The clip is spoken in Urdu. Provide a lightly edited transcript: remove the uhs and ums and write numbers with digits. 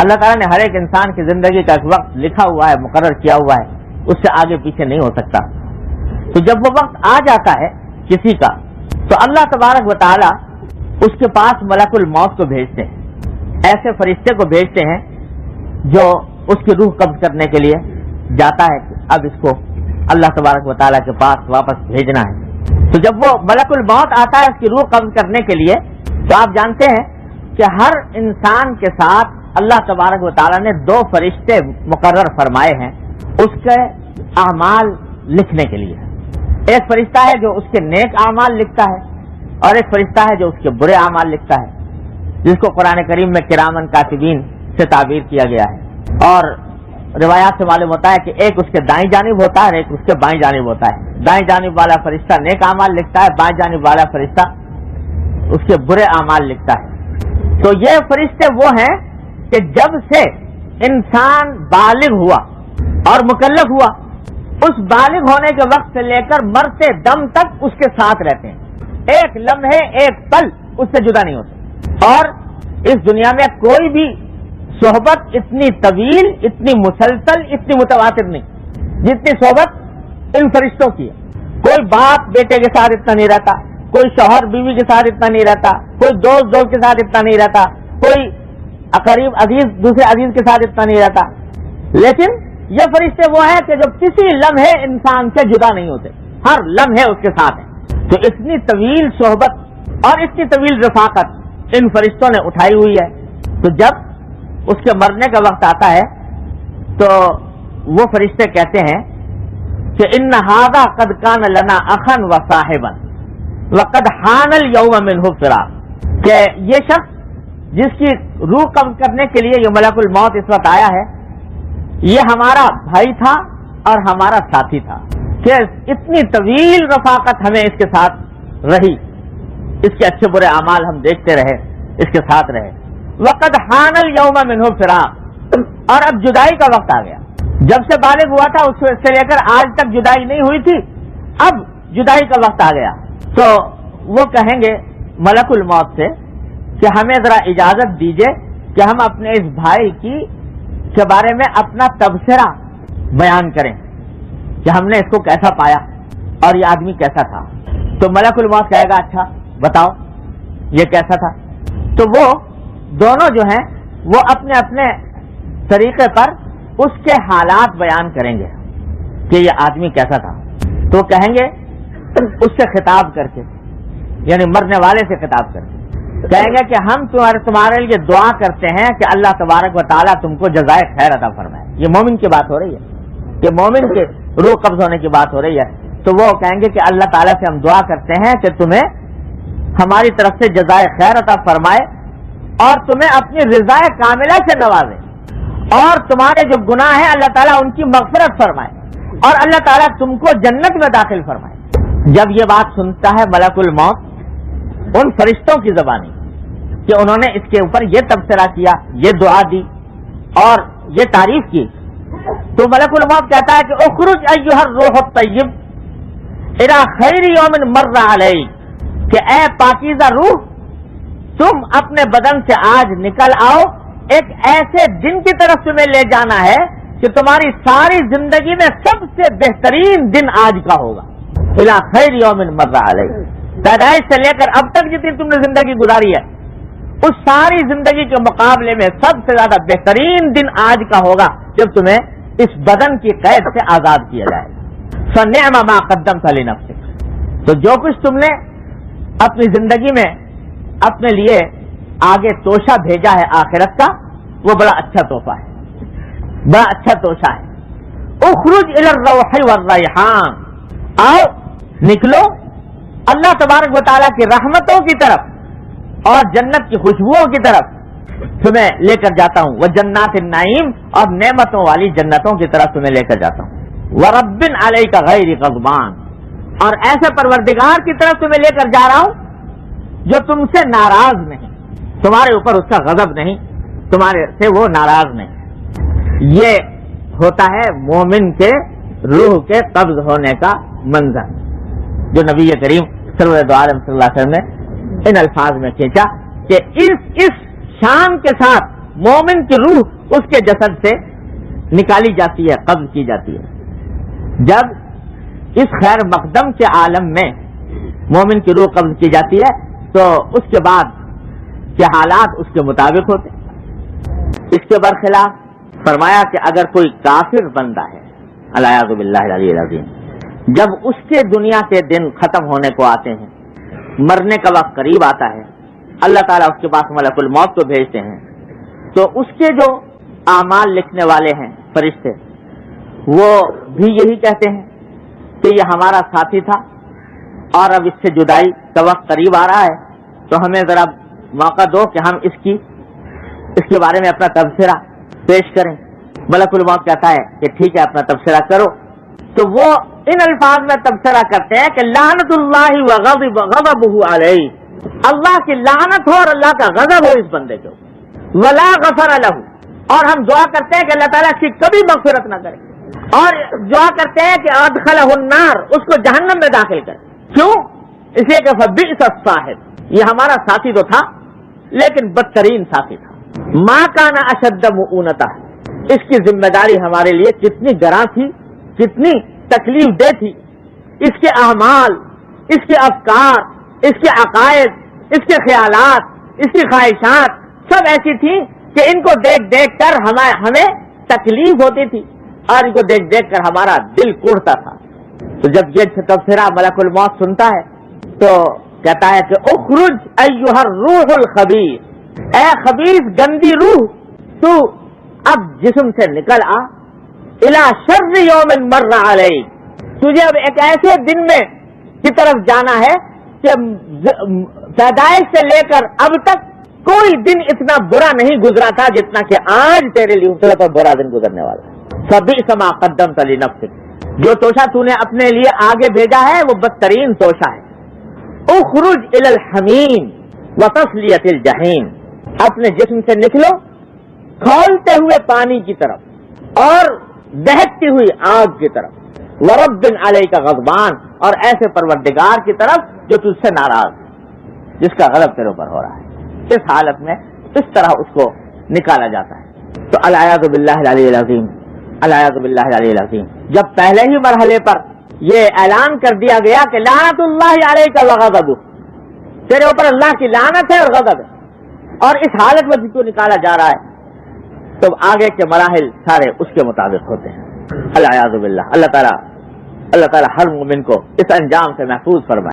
اللہ تعالیٰ نے ہر ایک انسان کی زندگی کا ایک وقت لکھا ہوا ہے، مقرر کیا ہوا ہے، اس سے آگے پیچھے نہیں ہو سکتا. تو جب وہ وقت آ جاتا ہے کسی کا تو اللہ تبارک و تعالیٰ اس کے پاس ملک الموت کو بھیجتے ہیں، ایسے فرشتے کو بھیجتے ہیں جو اس کی روح قبض کرنے کے لیے جاتا ہے کہ اب اس کو اللہ تبارک و تعالیٰ کے پاس واپس بھیجنا ہے. تو جب وہ ملک الموت آتا ہے اس کی روح قبض کرنے کے لیے، تو آپ جانتے ہیں کہ ہر انسان کے ساتھ اللہ تبارک و تعالیٰ نے 2 فرشتے مقرر فرمائے ہیں اس کے اعمال لکھنے کے لیے. ایک فرشتہ ہے جو اس کے نیک اعمال لکھتا ہے اور ایک فرشتہ ہے جو اس کے برے اعمال لکھتا ہے، جس کو قرآن کریم میں کرامن کاتبین سے تعبیر کیا گیا ہے. اور روایات سے معلوم ہوتا ہے کہ ایک اس کے دائیں جانب ہوتا ہے اور ایک اس کے بائیں جانب ہوتا ہے. دائیں جانب والا فرشتہ نیک اعمال لکھتا ہے، بائیں جانب والا فرشتہ اس کے برے اعمال لکھتا ہے. تو یہ فرشتے وہ ہیں کہ جب سے انسان بالغ ہوا اور مکلف ہوا، اس بالغ ہونے کے وقت سے لے کر مرتے دم تک اس کے ساتھ رہتے ہیں. ایک لمحے ایک پل اس سے جدا نہیں ہوتے. اور اس دنیا میں کوئی بھی صحبت اتنی طویل، اتنی مسلسل، اتنی متواتر نہیں جتنی صحبت ان فرشتوں کی ہے. کوئی باپ بیٹے کے ساتھ اتنا نہیں رہتا، کوئی شوہر بیوی کے ساتھ اتنا نہیں رہتا، کوئی دوست کے ساتھ اتنا نہیں رہتا، کوئی قریب عزیز دوسرے عزیز کے ساتھ اتنا نہیں رہتا. لیکن یہ فرشتے وہ ہیں کہ جو کسی لمحے انسان سے جدا نہیں ہوتے، ہر لمحے اس کے ساتھ ہیں. تو اتنی طویل صحبت اور اتنی طویل رفاقت ان فرشتوں نے اٹھائی ہوئی ہے. تو جب اس کے مرنے کا وقت آتا ہے تو وہ فرشتے کہتے ہیں کہ ان ھذا قد کان لنا اخا و صاحبا وقد حان اليوم منه فراق، کہ یہ شخص جس کی روح قبض کرنے کے لیے یہ ملک الموت اس وقت آیا ہے، یہ ہمارا بھائی تھا اور ہمارا ساتھی تھا، کہ اتنی طویل رفاقت ہمیں اس کے ساتھ رہی، اس کے اچھے برے اعمال ہم دیکھتے رہے، اس کے ساتھ رہے. وقد حان اليوم منه فراق، اور اب جدائی کا وقت آ گیا. جب سے بالغ ہوا تھا اس سے لے کر آج تک جدائی نہیں ہوئی تھی، اب جدائی کا وقت آ گیا. تو وہ کہیں گے ملک الموت سے کہ ہمیں ذرا اجازت دیجئے کہ ہم اپنے اس بھائی کے بارے میں اپنا تبصرہ بیان کریں کہ ہم نے اس کو کیسا پایا اور یہ آدمی کیسا تھا. تو ملک الموت کہے گا اچھا بتاؤ یہ کیسا تھا. تو وہ دونوں جو ہیں وہ اپنے اپنے طریقے پر اس کے حالات بیان کریں گے کہ یہ آدمی کیسا تھا. تو کہیں گے اس سے خطاب کر کے، یعنی مرنے والے سے خطاب کر کے کہیں گے کہ ہم تمہارے لیے دعا کرتے ہیں کہ اللہ تبارک و تعالیٰ تم کو جزائے خیر عطا فرمائے. یہ مومن کی بات ہو رہی ہے، یہ مومن کے روح قبض ہونے کی بات ہو رہی ہے. تو وہ کہیں گے کہ اللہ تعالیٰ سے ہم دعا کرتے ہیں کہ تمہیں ہماری طرف سے جزائے خیر عطا فرمائے اور تمہیں اپنی رضائے کاملہ سے نوازے، اور تمہارے جو گناہ ہیں اللہ تعالیٰ ان کی مغفرت فرمائے، اور اللہ تعالیٰ تم کو جنت میں داخل فرمائے. جب یہ بات سنتا ہے ملک الموت ان فرشتوں کی زبانی کہ انہوں نے اس کے اوپر یہ تبصرہ کیا، یہ دعا دی اور یہ تعریف کی، تو ملک الموت کہتا ہے کہ اخرج ایھا الروح الطیب الی خیر یوم مر علیک، کہ اے پاکیزہ روح تم اپنے بدن سے آج نکل آؤ، ایک ایسے دن کی طرف تمہیں لے جانا ہے کہ تمہاری ساری زندگی میں سب سے بہترین دن آج کا ہوگا. الی خیر یوم مر علیک، پیدائش سے لے کر اب تک جتنی تم نے زندگی گزاری ہے اس ساری زندگی کے مقابلے میں سب سے زیادہ بہترین دن آج کا ہوگا جب تمہیں اس بدن کی قید سے آزاد کیا جائے گا. فنعم ما قدمت لنفسک، تو جو کچھ تم نے اپنی زندگی میں اپنے لیے آگے توشہ بھیجا ہے آخرت کا، وہ بڑا اچھا تحفہ ہے، بڑا اچھا توشہ ہے. اخرج الی الروح والریحان، آؤ نکلو اللہ تبارک و تعالیٰ کی رحمتوں کی طرف اور جنت کی خوشبوؤں کی طرف تمہیں لے کر جاتا ہوں. وجنات النعیم، اور نعمتوں والی جنتوں کی طرف تمہیں لے کر جاتا ہوں. ورب علیک غیر غضبان، اور ایسے پروردگار کی طرف تمہیں لے کر جا رہا ہوں جو تم سے ناراض نہیں، تمہارے اوپر اس کا غضب نہیں، تمہارے سے وہ ناراض نہیں. یہ ہوتا ہے مومن کے روح کے قبض ہونے کا منظر جو نبی کریم صلی اللہ علیہ وسلم نے ان الفاظ میں کھینچا کہ اس شان کے ساتھ مومن کی روح اس کے جسد سے نکالی جاتی ہے، قبض کی جاتی ہے۔ جب اس خیر مقدم کے عالم میں مومن کی روح قبض کی جاتی ہے تو اس کے بعد کے حالات اس کے مطابق ہوتے ہیں۔ اس کے برخلاف فرمایا کہ اگر کوئی کافر بندہ ہے الیاذ باللہ العلی العظیم، جب اس کے دنیا کے دن ختم ہونے کو آتے ہیں، مرنے کا وقت قریب آتا ہے، اللہ تعالیٰ اس کے پاس ملک الموت کو بھیجتے ہیں، تو اس کے جو اعمال لکھنے والے ہیں فرشتے، وہ بھی یہی کہتے ہیں کہ یہ ہمارا ساتھی تھا اور اب اس سے جدائی کا وقت قریب آ رہا ہے، تو ہمیں ذرا موقع دو کہ ہم اس کے بارے میں اپنا تبصرہ پیش کریں۔ ملک الموت کہتا ہے کہ ٹھیک ہے، اپنا تبصرہ کرو۔ تو وہ ان الفاظ میں تبصرہ کرتے ہیں کہ لعنت اللہ وغضبہ علیہ، اللہ کی لعنت ہو اور اللہ کا غضب ہو اس بندے کو، ولا غفر لہ، اور ہم دعا کرتے ہیں کہ اللہ تعالیٰ اس کی کبھی مغفرت نہ کرے، اور دعا کرتے ہیں کہ ادخلہ النار، اس کو جہنم میں داخل کرے۔ کیوں؟ اس لیے کہ فبئس الصاحب، یہ ہمارا ساتھی تو تھا لیکن بدترین ساتھی تھا۔ ما کان اشد مؤونتہ، اس کی ذمہ داری ہمارے لیے کتنی گراں تھی، کتنی تکلیف دہ تھی۔ اس کے اعمال، اس کے افکار، اس کے عقائد، اس کے خیالات، اس کی خواہشات سب ایسی تھیں کہ ان کو دیکھ دیکھ کر ہمیں تکلیف ہوتی تھی اور ان کو دیکھ دیکھ کر ہمارا دل کوڑتا تھا۔ تو جب یہ تبصرہ ملک الموت سنتا ہے تو کہتا ہے کہ اخرج ایھا الروح الخبیث، اے خبیث گندی روح، تو اب جسم سے نکل آ، الی شر یوم مر علیک، تجھے اب ایک ایسے دن میں کی طرف جانا ہے کہ پیدائش سے لے کر اب تک کوئی دن اتنا برا نہیں گزرا تھا جتنا کہ آج تیرے لیے تو برا دن گزرنے والا ہے۔ فبئس ما قدمت لنفسک، جو توشہ تو نے اپنے لیے آگے بھیجا ہے وہ بدترین توشہ ہے۔ اخرج الی الحمیم وتصلیۃ الجحیم، اپنے جسم سے نکلو کھولتے ہوئے پانی کی طرف اور دہکتی ہوئی آگ کی طرف، ورب علیک غضبان، اور ایسے پروردگار کی طرف جو تجھ سے ناراض ہے، جس کا غضب تیرے اوپر ہو رہا ہے۔ اس حالت میں اس طرح اس کو نکالا جاتا ہے۔ تو العیاذ باللہ العلی العظیم، العیاذ باللہ العلی العظیم، جب پہلے ہی مرحلے پر یہ اعلان کر دیا گیا کہ لعنت اللہ علیک وغضبہ، تیرے اوپر اللہ کی لعنت ہے اور غضب ہے، اور اس حالت میں تو نکالا جا رہا ہے، تو آگے کے مراحل سارے اس کے مطابق ہوتے ہیں۔ العیاذ باللہ، اللہ تعالیٰ ہر مومن کو اس انجام سے محفوظ فرمائے۔